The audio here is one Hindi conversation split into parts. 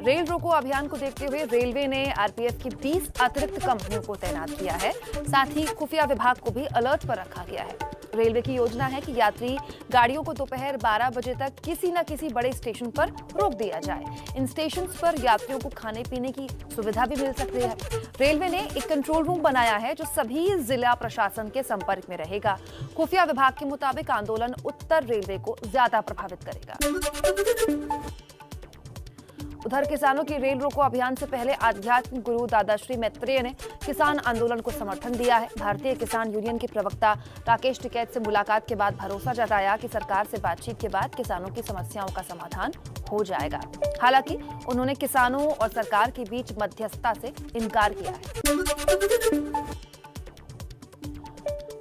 रेल रोको अभियान को देखते हुए रेलवे ने आरपीएफ की 20 अतिरिक्त कंपनियों को तैनात किया है। साथ ही खुफिया विभाग को भी अलर्ट पर रखा गया है। रेलवे की योजना है कि यात्री गाड़ियों को दोपहर 12 बजे तक किसी न किसी बड़े स्टेशन पर रोक दिया जाए। इन स्टेशन पर यात्रियों को खाने पीने की सुविधा भी मिल सकती है। रेलवे ने एक कंट्रोल रूम बनाया है जो सभी जिला प्रशासन के संपर्क में रहेगा। खुफिया विभाग के मुताबिक आंदोलन उत्तर रेलवे को ज्यादा प्रभावित करेगा। उधर किसानों की रेल रोको अभियान से पहले आध्यात्मिक गुरु दादाश्री मैत्रेय ने किसान आंदोलन को समर्थन दिया है। भारतीय किसान यूनियन के प्रवक्ता राकेश टिकैत से मुलाकात के बाद भरोसा जताया कि सरकार से बातचीत के बाद किसानों की समस्याओं का समाधान हो जाएगा। हालांकि उन्होंने किसानों और सरकार के बीच मध्यस्थता से इनकार किया है।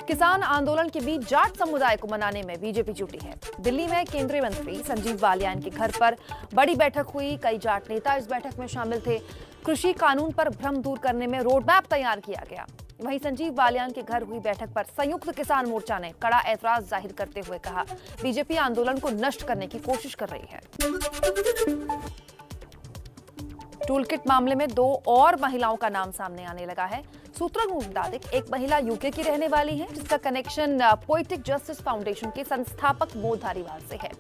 किसान आंदोलन के बीच जाट समुदाय को मनाने में बीजेपी जुटी है। दिल्ली में केंद्रीय मंत्री संजीव बालियान के घर पर बड़ी बैठक हुई। कई जाट नेता इस बैठक में शामिल थे। कृषि कानून पर भ्रम दूर करने में रोड मैप तैयार किया गया। वहीं संजीव बालियान के घर हुई बैठक पर संयुक्त किसान मोर्चा ने कड़ा ऐतराज जाहिर करते हुए कहा, बीजेपी आंदोलन को नष्ट करने की कोशिश कर रही है। टूलकिट मामले में 2 और महिलाओं का नाम सामने आने लगा है। सूत्रों के मुताबिक एक महिला यूके की रहने वाली है जिसका कनेक्शन पोएटिक जस्टिस फाउंडेशन के संस्थापक मोद धारीवाल से है।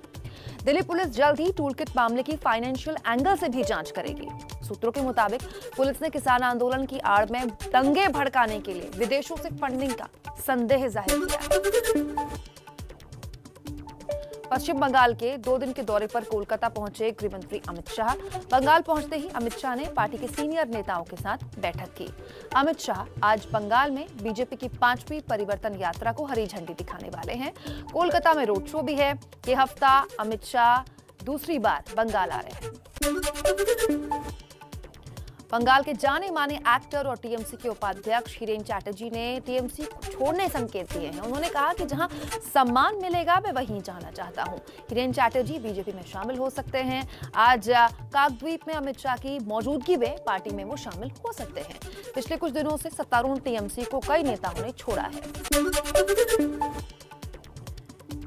दिल्ली पुलिस जल्द ही टूलकिट मामले की फाइनेंशियल एंगल से भी जांच करेगी। सूत्रों के मुताबिक पुलिस ने किसान आंदोलन की आड़ में दंगे भड़काने के लिए विदेशों से फंडिंग का संदेह जाहिर किया है। पश्चिम बंगाल के 2 दिन के दौरे पर कोलकाता पहुंचे गृह मंत्री अमित शाह। बंगाल पहुंचते ही अमित शाह ने पार्टी के सीनियर नेताओं के साथ बैठक की। अमित शाह आज बंगाल में बीजेपी की 5वीं परिवर्तन यात्रा को हरी झंडी दिखाने वाले हैं। कोलकाता में रोड शो भी है। ये हफ्ता अमित शाह दूसरी बार बंगाल आ रहे हैं। बंगाल के जाने माने एक्टर और टीएमसी के उपाध्यक्ष हिरेन चैटर्जी ने टीएमसी को छोड़ने संकेत दिए हैं। उन्होंने कहा कि जहां सम्मान मिलेगा मैं वहीं जाना चाहता हूं। हिरेन चैटर्जी बीजेपी में शामिल हो सकते हैं। आज काकद्वीप में अमित शाह की मौजूदगी में पार्टी में वो शामिल हो सकते हैं। पिछले कुछ दिनों से सत्तारूढ़ टीएमसी को कई नेताओं ने छोड़ा है।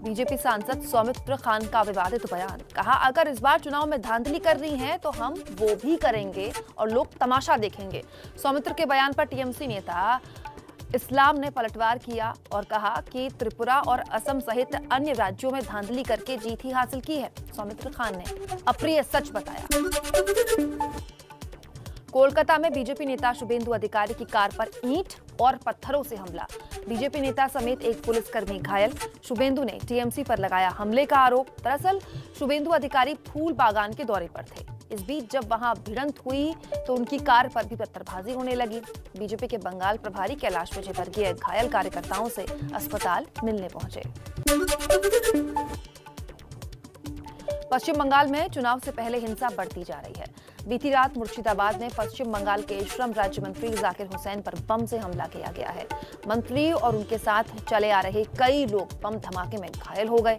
बीजेपी सांसद सौमित्र खान का विवादित बयान, कहा अगर इस बार चुनाव में धांधली कर रही हैं तो हम वो भी करेंगे और लोग तमाशा देखेंगे। सौमित्र के बयान पर टीएमसी नेता इस्लाम ने पलटवार किया और कहा कि त्रिपुरा और असम सहित अन्य राज्यों में धांधली करके जीत ही हासिल की है। सौमित्र खान ने अप्रिय सच बताया। कोलकाता में बीजेपी नेता शुभेंदु अधिकारी की कार पर ईंट और पत्थरों से हमला। बीजेपी नेता समेत एक पुलिसकर्मी घायल। शुभेंदु ने टीएमसी पर लगाया हमले का आरोप। दरअसल शुभेंदु अधिकारी फूल बागान के दौरे पर थे। इस बीच जब वहां भिड़ंत हुई तो उनकी कार पर भी पत्थरबाजी होने लगी। बीजेपी के बंगाल प्रभारी कैलाश विजयवर्गीय घायल कार्यकर्ताओं से अस्पताल मिलने पहुंचे। पश्चिम बंगाल में चुनाव से पहले हिंसा बढ़ती जा रही है। बीती रात मुर्शिदाबाद में पश्चिम बंगाल के श्रम राज्य मंत्री जाकिर हुसैन पर बम से हमला किया गया है। मंत्री और उनके साथ चले आ रहे कई लोग बम धमाके में घायल हो गए।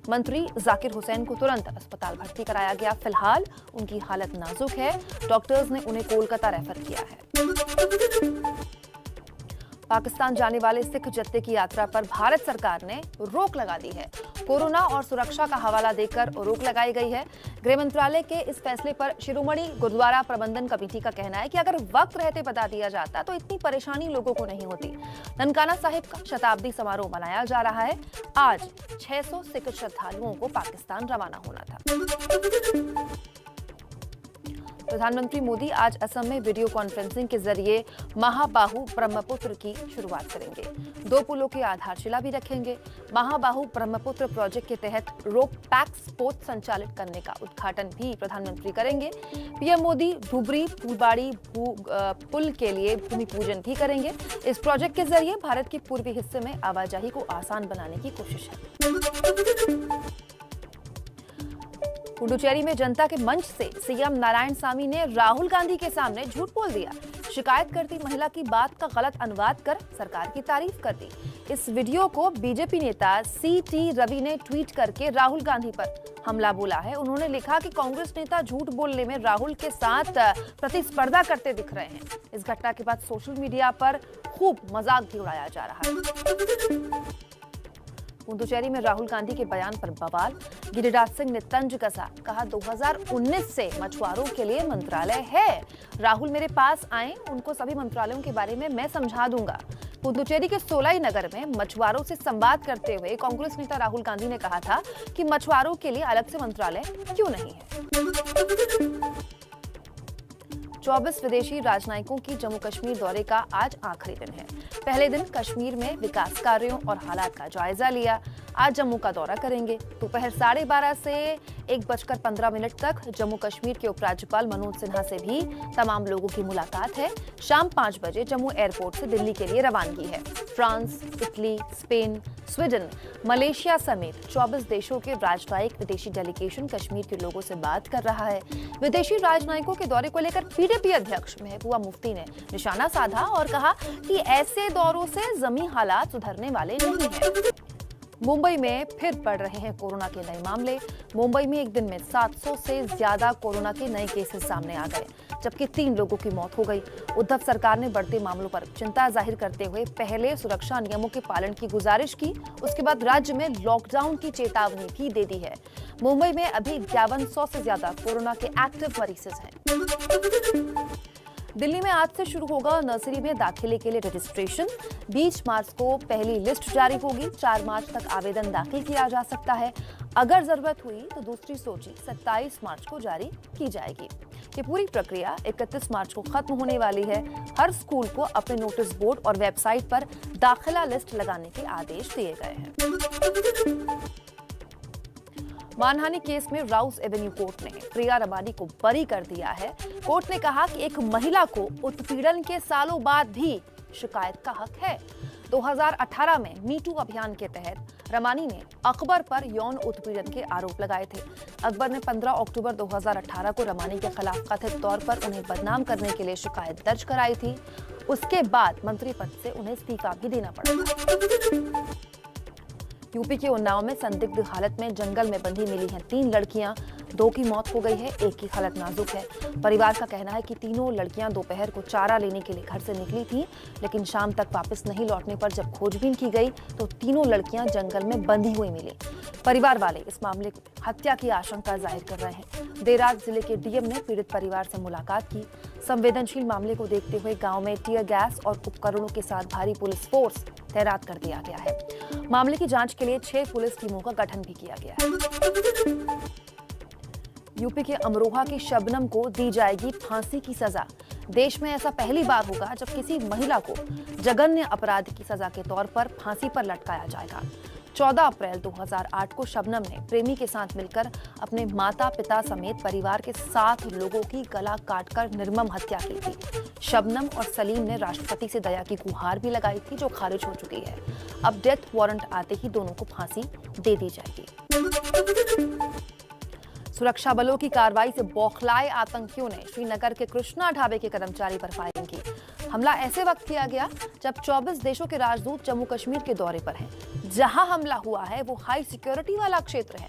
मंत्री जाकिर हुसैन को तुरंत अस्पताल भर्ती कराया गया। फिलहाल उनकी हालत नाजुक है। डॉक्टर्स ने उन्हें कोलकाता रेफर किया है। पाकिस्तान जाने वाले सिख जत्थे की यात्रा पर भारत सरकार ने रोक लगा दी है। कोरोना और सुरक्षा का हवाला देकर रोक लगाई गई है। गृह मंत्रालय के इस फैसले पर शिरोमणि गुरुद्वारा प्रबंधन कमेटी का कहना है कि अगर वक्त रहते बता दिया जाता तो इतनी परेशानी लोगों को नहीं होती। ननकाना साहिब का शताब्दी समारोह मनाया जा रहा है। आज 600 सिख श्रद्धालुओं को पाकिस्तान रवाना होना था। प्रधानमंत्री मोदी आज असम में वीडियो कॉन्फ्रेंसिंग के जरिए महाबाहु ब्रह्मपुत्र की शुरुआत करेंगे। 2 पुलों की आधारशिला भी रखेंगे। महाबाहु ब्रह्मपुत्र प्रोजेक्ट के तहत रोप पैक्स पोत संचालित करने का उद्घाटन भी प्रधानमंत्री करेंगे। पीएम मोदी धुबरी फूलबाड़ी पुल के लिए भूमि पूजन भी करेंगे। इस प्रोजेक्ट के जरिए भारत के पूर्वी हिस्से में आवाजाही को आसान बनाने की कोशिश है। पुडुचेरी में जनता के मंच से सीएम नारायणसामी ने राहुल गांधी के सामने झूठ बोल दिया। शिकायत करती महिला की बात का गलत अनुवाद कर सरकार की तारीफ कर दी। इस वीडियो को बीजेपी नेता सीटी रवि ने ट्वीट करके राहुल गांधी पर हमला बोला है। उन्होंने लिखा कि कांग्रेस नेता झूठ बोलने में राहुल के साथ प्रतिस्पर्धा करते दिख रहे हैं। इस घटना के बाद सोशल मीडिया पर खूब मजाक भी उड़ाया जा रहा है। पुदुचेरी में राहुल गांधी के बयान पर बवाल। गिरिराज सिंह ने तंज कसा, कहा 2019 से मछुआरों के लिए मंत्रालय है। राहुल मेरे पास आए, उनको सभी मंत्रालयों के बारे में मैं समझा दूंगा। पुदुचेरी के सोलाई नगर में मछुआरों से संवाद करते हुए कांग्रेस नेता राहुल गांधी ने कहा था कि मछुआरों के लिए अलग से मंत्रालय क्यों नहीं है। 24 विदेशी राजनयिकों की जम्मू कश्मीर दौरे का आज आखिरी दिन है। पहले दिन कश्मीर में विकास कार्यों और हालात का जायजा लिया। आज जम्मू का दौरा करेंगे। दोपहर 12:30 से 1:15 तक जम्मू कश्मीर के उपराज्यपाल मनोज सिन्हा से भी तमाम लोगों की मुलाकात है। शाम 5 बजे जम्मू एयरपोर्ट से दिल्ली के लिए रवानगी है। France, Italy, Spain, Sweden, Malaysia समेत 24 देशों के राजनयिक विदेशी डेलीगेशन कश्मीर के लोगों से बात कर रहा है। विदेशी राजनयिकों के दौरे को लेकर पीडीपी अध्यक्ष महबूबा मुफ्ती ने निशाना साधा और कहा कि ऐसे दौरों से जमीनी हालात सुधरने वाले नहीं हैं। मुंबई में फिर बढ़ रहे हैं कोरोना के नए मामले। मुंबई में एक दिन में 700 से ज्यादा कोरोना के नए केसेस सामने आ गए, जबकि 3 लोगों की मौत हो गई। उद्धव सरकार ने बढ़ते मामलों पर चिंता जाहिर करते हुए पहले सुरक्षा नियमों के पालन की गुजारिश की, उसके बाद राज्य में लॉकडाउन की चेतावनी भी दे दी है। मुंबई में अभी 5100 से ज्यादा कोरोना के एक्टिव मरीज हैं। दिल्ली में आज से शुरू होगा नर्सरी में दाखिले के लिए रजिस्ट्रेशन। 20 मार्च को पहली लिस्ट जारी होगी। 4 मार्च तक आवेदन दाखिल किया जा सकता है। अगर जरूरत हुई तो दूसरी सूची 27 मार्च को जारी की जाएगी। ये पूरी प्रक्रिया 31 मार्च को खत्म होने वाली है। हर स्कूल को अपने नोटिस बोर्ड और वेबसाइट पर दाखिला लिस्ट लगाने के आदेश दिए गए हैं। मानहानि केस में राउस एवेन्यू कोर्ट ने प्रिया रबानी को बरी कर दिया है। कोर्ट ने कहा कि एक महिला को उत्पीड़न के सालों बाद भी शिकायत का हक है। 2018 में मीटू अभियान के तहत रमानी ने अकबर पर यौन उत्पीड़न के आरोप लगाए थे। अकबर ने 15 अक्टूबर 2018 को रमानी के खिलाफ कथित तौर पर उन्हें बदनाम करने के लिए शिकायत दर्ज कराई थी। उसके बाद मंत्री पद से उन्हें इस्तीफा भी देना पड़ा था। यूपी के उन्नाव में संदिग्ध हालत में जंगल में बंधी मिली हैं 3 लड़कियां। 2 की मौत हो गई है, 1 की हालत नाजुक है। परिवार का कहना है कि तीनों लड़कियां दोपहर को चारा लेने के लिए घर से निकली थी, लेकिन शाम तक वापस नहीं लौटने पर जब खोजबीन की गई तो तीनों लड़कियां जंगल में बंधी हुई मिली। परिवार वाले इस मामले में हत्या की आशंका जाहिर कर रहे हैं। देर रात जिले के डीएम ने पीड़ित परिवार से मुलाकात की। संवेदनशील मामले को देखते हुए गांव में टीयर गैस और उपकरणों के साथ भारी पुलिस फोर्स तैनात कर दिया गया है। मामले की जांच के लिए 6 पुलिस टीमों का गठन भी किया गया है। यूपी के अमरोहा की शबनम को दी जाएगी फांसी की सजा। देश में ऐसा पहली बार होगा जब किसी महिला को जघन्य अपराध की सजा के तौर पर फांसी पर लटकाया जाएगा। 14 अप्रैल 2008 को शबनम ने प्रेमी के साथ मिलकर अपने माता पिता समेत परिवार के 7 लोगों की गला काटकर निर्मम हत्या की थी। शबनम और सलीम ने राष्ट्रपति से दया की गुहार भी लगाई थी, जो खारिज हो चुकी है। अब डेथ वारंट आते ही दोनों को फांसी दे दी जाएगी। सुरक्षा बलों की कार्रवाई से बौखलाए आतंकियों ने श्रीनगर के कृष्णा ढाबे के कर्मचारी पर फायरिंग की। हमला ऐसे वक्त किया गया जब 24 देशों के राजदूत जम्मू कश्मीर के दौरे पर हैं। जहां हमला हुआ है वो हाई सिक्योरिटी वाला क्षेत्र है।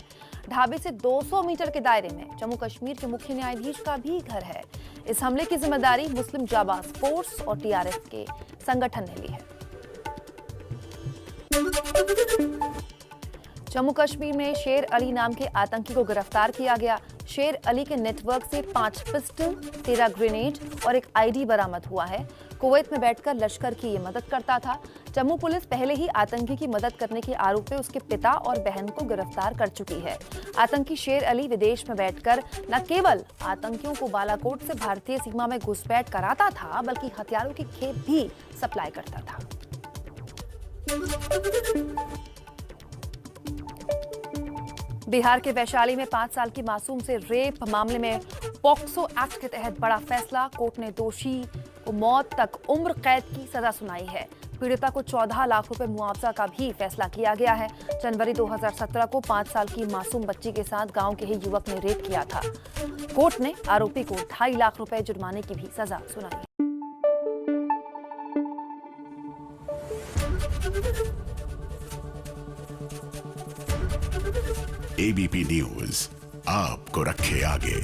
ढाबे से 200 मीटर के दायरे में जम्मू कश्मीर के मुख्य न्यायाधीश का भी घर है। इस हमले की जिम्मेदारी मुस्लिम जाबाज फोर्स और टीआरएफ के संगठन ने ली है। जम्मू कश्मीर में शेर अली नाम के आतंकी को गिरफ्तार किया गया। शेर अली के नेटवर्क से 5 पिस्टल, 13 ग्रेनेड और एक आईडी बरामद हुआ है। कुवैत में बैठकर लश्कर की ये मदद करता था। जम्मू पुलिस पहले ही आतंकी की मदद करने के आरोप में उसके पिता और बहन को गिरफ्तार कर चुकी है। आतंकी शेर अली विदेश में बैठकर न केवल आतंकियों को बालाकोट से भारतीय सीमा में घुसपैठ कराता था, बल्कि हथियारों की खेप भी सप्लाई करता था। बिहार के वैशाली में 5 साल की मासूम से रेप मामले में पॉक्सो एक्ट के तहत बड़ा फैसला। कोर्ट ने दोषी को मौत तक उम्र कैद की सजा सुनाई है। पीड़िता को 14 लाख रुपए मुआवजा का भी फैसला किया गया है। जनवरी 2017 को 5 साल की मासूम बच्ची के साथ गांव के ही युवक ने रेप किया था। कोर्ट ने आरोपी को 2.5 लाख रुपए जुर्माने की भी सजा सुनाई। एबीपी न्यूज आपको रखे आगे।